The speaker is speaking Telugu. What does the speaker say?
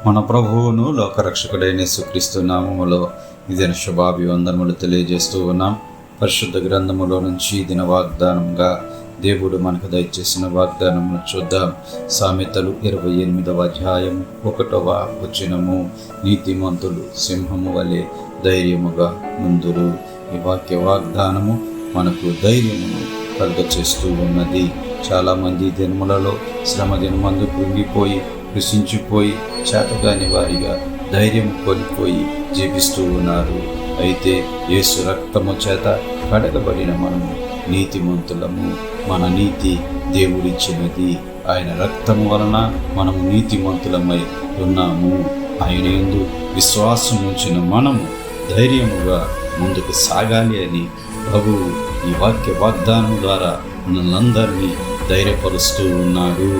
మన ప్రభువును లోకరక్షకుడైన యేసుక్రీస్తు నామములో ఇదిన శుభాభివందనములు తెలియజేస్తూ ఉన్నాం. పరిశుద్ధ గ్రంథములో నుంచి దిన వాగ్దానంగా దేవుడు మనకు దయచేసిన వాగ్దానమును చూద్దాం. సామెతలు 28వ అధ్యాయం 1వ వచనము. నీతిమంతులు సింహము వలె ధైర్యముగా ముందురు. ఈ వాక్య వాగ్దానము మనకు ధైర్యమును కలుగచేస్తూ ఉన్నది. చాలామంది దినములలో శ్రమ దినమందు కృంగిపోయి కృషించిపోయి చేతగాని వారిగా ధైర్యం కోల్పోయి జీవిస్తూ ఉన్నారు. అయితే యేసు రక్తము చేత కడగబడిన మనము నీతిమంతులము. మన నీతి దేవుడిచ్చినది. ఆయన రక్తము వలన మనము నీతిమంతులమై ఉన్నాము. ఆయన యందు విశ్వాసం ఉంచిన మనము ధైర్యముగా ముందుకు సాగాలి అని ప్రభువు ఈ వాక్య వాగ్దానం ద్వారా మనల్నందరినీ ధైర్యపరుస్తూ ఉన్నాడు.